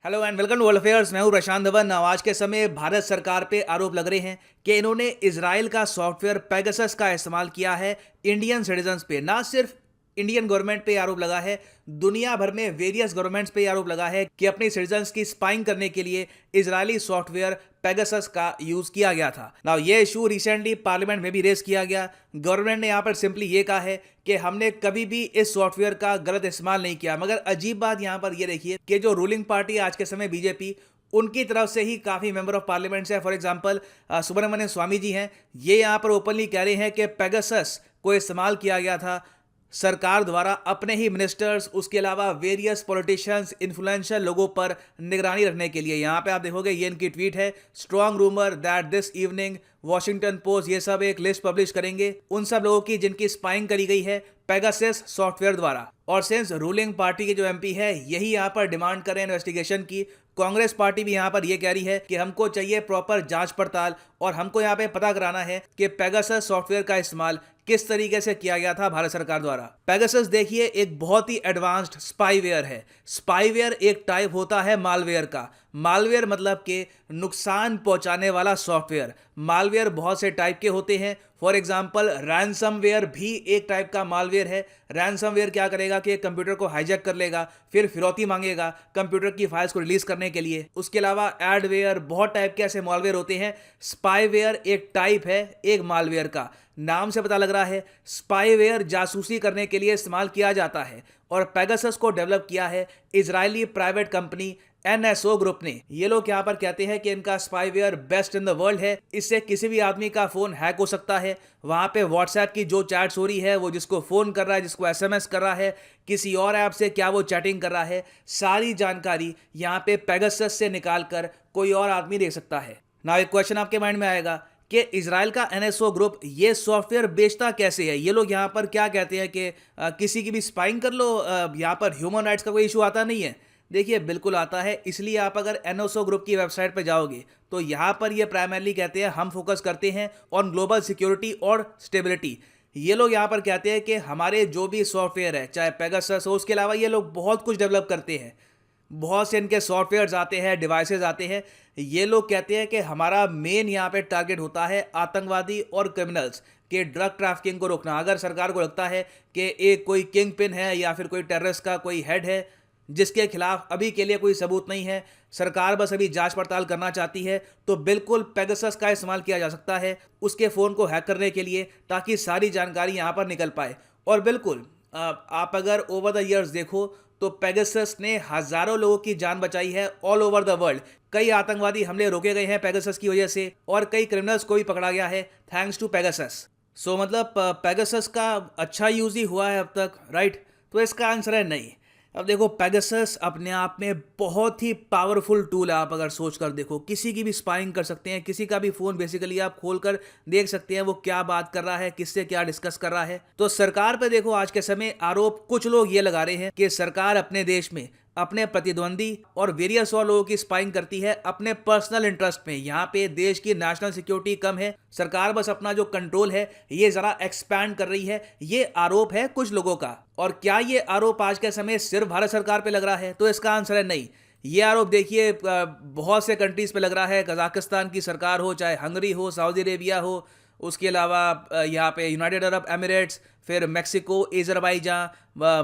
Hello and welcome to world affairs. मैं हूं प्रशांत धवन। आज के समय भारत सरकार पे आरोप लग रहे हैं कि इन्होंने इजराइल का सॉफ्टवेयर पेगासस का इस्तेमाल किया है इंडियन सिटीजन्स पे। ना सिर्फ इंडियन गवर्नमेंट पे आरोप लगा है, दुनिया भर में वेरियस गवर्नमेंट्स पे आरोप लगा है कि अपनी सिटीजन्स की स्पाइंग करने के लिए इजरायली सॉफ्टवेयर पेगासस का यूज किया गया था। नाउ ये इशू रिसेंटली पार्लियामेंट में भी रेज किया गया। गवर्नमेंट ने यहाँ पर सिंपली ये कहा है कि हमने कभी भी इस सॉफ्टवेयर का गलत इस्तेमाल नहीं किया। मगर अजीब बात यहाँ पर ये देखिए कि जो रूलिंग पार्टी आज के समय बीजेपी, उनकी तरफ से ही काफी मेंबर ऑफ पार्लियामेंट है। फॉर एग्जांपल सुब्रमण्यम स्वामी जी हैं, ये यहाँ पर ओपनली कह रहे हैं कि पेगासस को इस्तेमाल किया गया था सरकार द्वारा अपने ही मिनिस्टर्स, उसके अलावा वेरियस पॉलिटिशियंस, इन्फ्लुएंशियल लोगों पर निगरानी रखने के लिए। यहाँ पे आप देखोगे ये इनकी ट्वीट है, strong rumour that this evening Washington post, ये सब एक लिस्ट पब्लिश करेंगे उन सब लोगों की जिनकी स्पाइंग करी गई है पेगासस सॉफ्टवेयर द्वारा। और सिंस रूलिंग पार्टी के जो एमपी है यही यहाँ पर डिमांड कर रहे हैं इन्वेस्टिगेशन की, कांग्रेस पार्टी भी यहाँ पर यह कह रही है कि हमको चाहिए प्रॉपर जांच पड़ताल और हमको यहाँ पे पता कराना है कि पेगासस सॉफ्टवेयर का इस्तेमाल किस तरीके से किया गया था भारत सरकार द्वारा। पेगासस देखिए एक बहुत ही एडवांस्ड स्पाईवेयर है। स्पाईवेयर एक टाइप होता है मालवेयर का। मालवेयर मतलब कि नुकसान पहुंचाने वाला सॉफ्टवेयर। मालवेयर बहुत से टाइप के होते हैं। फॉर एग्जाम्पल रैंसमवेयर भी एक टाइप का मालवेयर है। रैंसमवेयर क्या करेगा कि कंप्यूटर को हाईजैक कर लेगा, फिर फिरौती मांगेगा कंप्यूटर की फाइल्स को रिलीज करने के लिए। उसके अलावा एडवेयर, बहुत टाइप के ऐसे मालवेयर होते हैं। स्पाईवेयर एक टाइप है एक मालवेयर का। नाम से पता लग रहा है स्पाईवेयर जासूसी करने के लिए इस्तेमाल किया जाता है और पेगासस को डेवलप किया है Israeli private company NSO group ने। ये लोग यहाँ पर कहते हैं कि इनका spyware best in the world है। इससे किसी भी आदमी का फोन हैक हो सकता है। वहां पे व्हाट्सएप की जो चैट्स हो रही है, वो जिसको फोन कर रहा है, जिसको एसएमएस कर रहा है, किसी और ऐप से क्या वो चैटिंग कर रहा है, सारी जानकारी यहाँ पे पेगासस से निकाल कर कोई और आदमी देख सकता है। ना एक क्वेश्चन आपके माइंड में आएगा कि इजराइल का एनएसओ ग्रुप ये सॉफ्टवेयर बेचता कैसे है। ये लोग यहाँ पर क्या कहते हैं कि किसी की भी स्पाइंग कर लो, यहाँ पर ह्यूमन राइट्स का कोई इशू आता नहीं है। देखिए बिल्कुल आता है। इसलिए आप अगर एनएसओ ग्रुप की वेबसाइट पर जाओगे तो यहाँ पर ये प्राइमरली कहते हैं हम फोकस करते हैं ऑन ग्लोबल सिक्योरिटी और स्टेबिलिटी। ये लोग यहाँ पर कहते हैं कि हमारे जो भी सॉफ्टवेयर है, चाहे पेगासस हो, उसके अलावा ये लोग बहुत कुछ डेवलप करते हैं। बहुत से इनके सॉफ्टवेयर्स आते हैं, डिवाइसेस आते हैं। ये लोग कहते हैं कि हमारा मेन यहाँ पे टारगेट होता है आतंकवादी और क्रिमिनल्स के ड्रग ट्रैफिकिंग को रोकना। अगर सरकार को लगता है कि एक कोई किंग पिन है या फिर कोई टेररिस्ट का कोई हेड है जिसके खिलाफ अभी के लिए कोई सबूत नहीं है, सरकार बस अभी जांच पड़ताल करना चाहती है, तो बिल्कुल पेगासस का इस्तेमाल किया जा सकता है उसके फ़ोन को हैक करने के लिए, ताकि सारी जानकारी यहाँ पर निकल पाए। और बिल्कुल आप अगर ओवर द ईयर्स देखो तो पेगासस ने हजारों लोगों की जान बचाई है ऑल ओवर द वर्ल्ड। कई आतंकवादी हमले रोके गए हैं पेगासस की वजह से और कई क्रिमिनल्स को भी पकड़ा गया है थैंक्स टू पेगासस। सो मतलब पेगासस का अच्छा यूज ही हुआ है अब तक, राइट? तो इसका आंसर है नहीं। अब देखो पेगासस अपने आप में बहुत ही पावरफुल टूल है। आप अगर सोच कर देखो, किसी की भी स्पाइंग कर सकते हैं, किसी का भी फोन बेसिकली आप खोल कर देख सकते हैं वो क्या बात कर रहा है, किससे क्या डिस्कस कर रहा है। तो सरकार पे देखो आज के समय आरोप कुछ लोग ये लगा रहे हैं कि सरकार अपने देश में अपने प्रतिद्वंदी और वेरियस और लोगों की स्पाइंग करती है अपने पर्सनल इंटरेस्ट में। यहाँ पे देश की नेशनल सिक्योरिटी कम है, सरकार बस अपना जो कंट्रोल है ये जरा एक्सपैंड कर रही है। ये आरोप है कुछ लोगों का। और क्या ये आरोप आज के समय सिर्फ भारत सरकार पे लग रहा है? तो इसका आंसर है नहीं। ये आरोप देखिए बहुत से कंट्रीज पे लग रहा है। कजाकिस्तान की सरकार हो, चाहे हंगरी हो, सऊदी अरेबिया हो, उसके अलावा यहाँ पे यूनाइटेड अरब एमिरेट्स, फिर Mexico, Azerbaijan,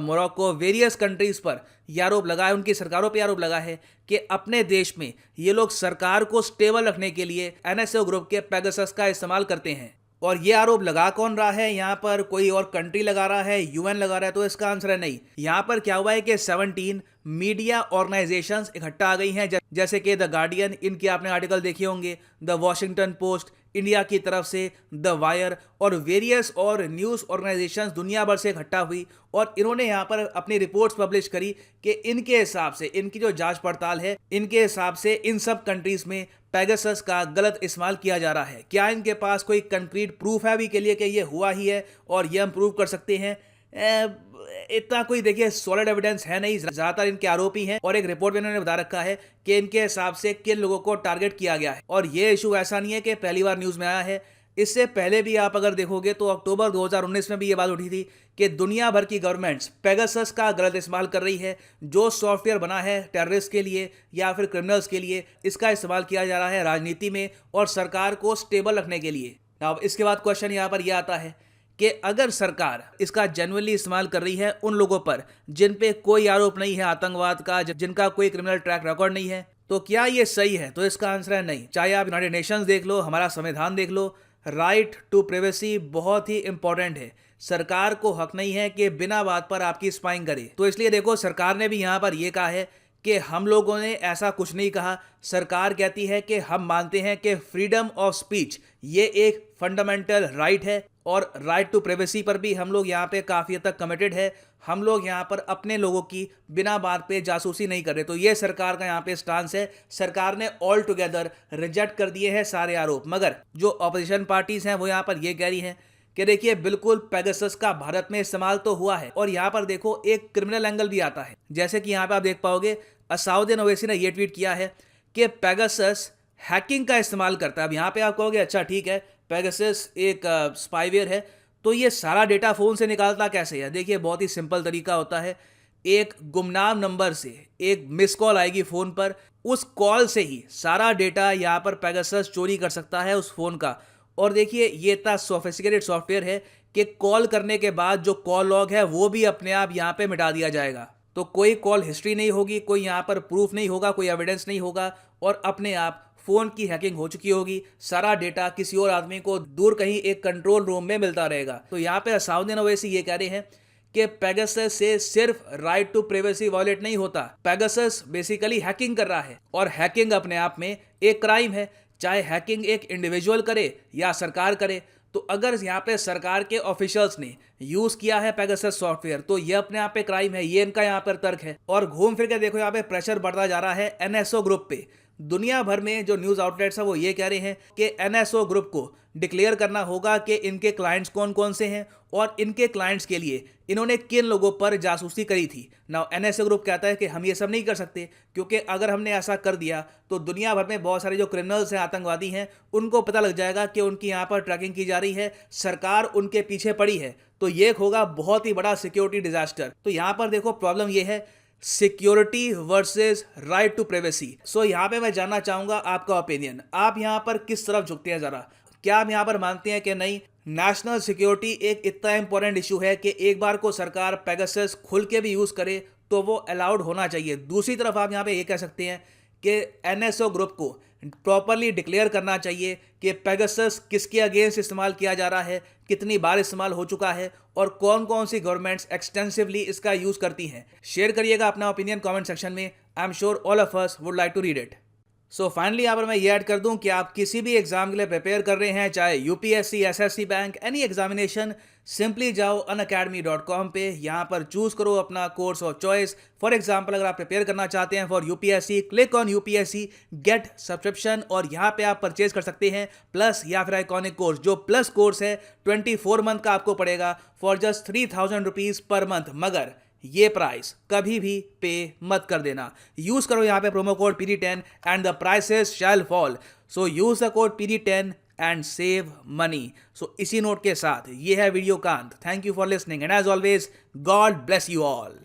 Morocco, various countries पर यह आरोप लगा है, उनकी सरकारों पे आरोप लगा है कि अपने देश में ये लोग सरकार को स्टेबल रखने के लिए एनएसओ ग्रुप के पेगासस का इस्तेमाल करते हैं। और ये आरोप लगा कौन रहा है? यहाँ पर कोई और कंट्री लगा रहा है, यूएन लगा रहा है? तो इसका आंसर है नहीं। यहाँ पर क्या हुआ है कि 17 मीडिया ऑर्गेनाइजेशंस इकट्ठा आ गई हैं, जैसे कि द गार्डियन, इनके आपने आर्टिकल देखे होंगे, द वॉशिंगटन पोस्ट इंडिया की तरफ से, द वायर और वेरियस और न्यूज़ ऑर्गेनाइजेशंस दुनिया भर से इकट्ठा हुई और इन्होंने यहाँ पर अपनी रिपोर्ट्स पब्लिश करी कि इनके हिसाब से, इनकी जो जांच पड़ताल है, इनके हिसाब से इन सब कंट्रीज में पेगासस का गलत इस्तेमाल किया जा रहा है। क्या इनके पास कोई कंक्रीट प्रूफ है अभी के लिए कि ये हुआ ही है और ये हम प्रूव कर सकते हैं? इतना कोई देखिए सॉलिड एविडेंस है नहीं। ज्यादातर इनके आरोपी हैं और एक रिपोर्ट में इन्होंने बता रखा है कि इनके हिसाब से किन लोगों को टारगेट किया गया है। और ये इशू ऐसा नहीं है कि पहली बार न्यूज में आया है। इससे पहले भी आप अगर देखोगे तो अक्टूबर 2019 में भी ये बात उठी थी कि दुनिया भर की गवर्नमेंट्स पेगासस का गलत इस्तेमाल कर रही है। जो सॉफ्टवेयर बना है टेररिस्ट के लिए या फिर क्रिमिनल्स के लिए, इसका इस्तेमाल किया जा रहा है राजनीति में और सरकार को स्टेबल रखने के लिए। अब इसके बाद क्वेश्चन यहाँ पर यह आता है कि अगर सरकार इसका जेन्युइनली इस्तेमाल कर रही है उन लोगों पर जिन पे कोई आरोप नहीं है आतंकवाद का, जिनका कोई क्रिमिनल ट्रैक रिकॉर्ड नहीं है, तो क्या ये सही है? तो इसका आंसर है नहीं। चाहे आप यूनाइटेड नेशंस देख लो, हमारा संविधान देख लो, राइट टू प्राइवेसी बहुत ही इंपॉर्टेंट है। सरकार को हक नहीं है कि बिना बात पर आपकी स्पाइंग करे। तो इसलिए देखो, सरकार ने भी यहाँ पर यह कहा है कि हम लोगों ने ऐसा कुछ नहीं कहा। सरकार कहती है कि हम मानते हैं कि फ्रीडम ऑफ स्पीच ये एक फंडामेंटल राइट है और राइट टू प्राइवेसी पर भी हम लोग यहाँ पे काफ़ी हद तक कमिटेड है। हम लोग यहाँ पर अपने लोगों की बिना बात पे जासूसी नहीं कर रहे। तो ये सरकार का यहाँ पे स्टांस है। सरकार ने ऑल टुगेदर रिजेक्ट कर दिए हैं सारे आरोप। मगर जो ऑपोजिशन पार्टीज हैं वो यहाँ पर ये कह रही हैं कि देखिए बिल्कुल पेगासस का भारत में इस्तेमाल तो हुआ है। और यहाँ पर देखो एक क्रिमिनल एंगल भी आता है। जैसे कि यहाँ पे आप देख पाओगे असाउद्दीन ओवैसी ने ये ट्वीट किया है कि पेगासस हैकिंग का इस्तेमाल करता है। अब यहाँ पे आप कहोगे अच्छा ठीक है, पेगासस एक स्पाईवेयर है, तो ये सारा डेटा फोन से निकालता कैसे है? देखिए बहुत ही सिंपल तरीका होता है। एक गुमनाम नंबर से एक मिस कॉल आएगी फोन पर, उस कॉल से ही सारा डेटा यहाँ पर पेगासस चोरी कर सकता है उस फोन का। और देखिए ये इतना सोफिस्टिकेटेड सॉफ्टवेयर है कि कॉल करने के बाद जो कॉल लॉग है वो भी अपने आप यहाँ पे मिटा दिया जाएगा। तो कोई कॉल हिस्ट्री नहीं होगी, कोई यहाँ पर प्रूफ नहीं होगा, कोई एविडेंस नहीं होगा और अपने आप फोन की हैकिंग हो चुकी होगी। सारा डेटा किसी और आदमी को दूर कहीं एक कंट्रोल रूम में मिलता रहेगा। तो यहाँ पे असाउद्दीन ओवैसी ये कह रहे हैं कि पेगासस से सिर्फ राइट टू प्राइवेसी वायलेट नहीं होता, पेगासस बेसिकली हैकिंग कर रहा है और हैकिंग अपने आप में एक क्राइम है। चाहे हैकिंग एक इंडिविजुअल करे या सरकार करे। तो अगर यहाँ पे सरकार के ऑफिशियल्स ने यूज किया है पेगासस सॉफ्टवेयर तो ये अपने आप पे क्राइम है। ये इनका यहाँ पर तर्क है। और घूम फिर के देखो यहाँ पे प्रेशर बढ़ता जा रहा है एनएसओ ग्रुप पे। दुनिया भर में जो न्यूज़ आउटलेट्स हैं वो ये कह रहे हैं कि एनएसओ ग्रुप को डिक्लेयर करना होगा कि इनके क्लाइंट्स कौन कौन से हैं और इनके क्लाइंट्स के लिए इन्होंने किन लोगों पर जासूसी करी थी। नाउ एनएसओ ग्रुप कहता है कि हम ये सब नहीं कर सकते, क्योंकि अगर हमने ऐसा कर दिया तो दुनिया भर में बहुत सारे जो क्रिमिनल्स हैं, आतंकवादी हैं, उनको पता लग जाएगा कि उनकी यहाँ पर ट्रैकिंग की जा रही है, सरकार उनके पीछे पड़ी है। तो ये होगा बहुत ही बड़ा सिक्योरिटी डिजास्टर। तो यहाँ पर देखो प्रॉब्लम ये है, security versus right to privacy. So यहाँ पे मैं जानना चाहूंगा आपका ओपिनियन। आप यहाँ पर किस तरफ झुकते हैं जरा? क्या आप यहाँ पर मानते हैं कि नहीं, नेशनल सिक्योरिटी एक इतना इंपॉर्टेंट इशू है कि एक बार को सरकार पेगासस खुल के भी यूज करे तो वो अलाउड होना चाहिए? दूसरी तरफ आप यहाँ पे ये कह सकते हैं कि एनएसओ ग्रुप को प्रॉपरली डिक्लेयर करना चाहिए कि पेगासस किसके अगेंस्ट इस्तेमाल किया जा रहा है, कितनी बार इस्तेमाल हो चुका है और कौन कौन सी गवर्नमेंट्स एक्सटेंसिवली इसका यूज करती हैं। शेयर करिएगा अपना ओपिनियन कमेंट सेक्शन में। I am sure all of us would like to read it. So finally यहाँ पर मैं ये ऐड कर दूं कि आप किसी भी एग्जाम के लिए प्रिपेयर कर रहे हैं, चाहे UPSC, SSC, bank, any examination, simply जाओ unacademy.com पे। यहाँ पर चूज करो अपना course of choice. For example अगर आप प्रिपेयर करना चाहते हैं for UPSC, click on UPSC get subscription और यहाँ पे आप परचेज कर सकते हैं प्लस या फिर आइकॉनिक कोर्स। जो प्लस कोर्स है 24 मंथ का आपको पड़ेगा for just 3000 rupees per month. मगर ये प्राइस कभी भी पे मत कर देना। यूज करो यहाँ पे promo code PD10 and the prices shall fall. So use the code PD10 and save money. So इसी नोट के साथ ये है वीडियो का अंत। Thank you for listening and as always God bless you all.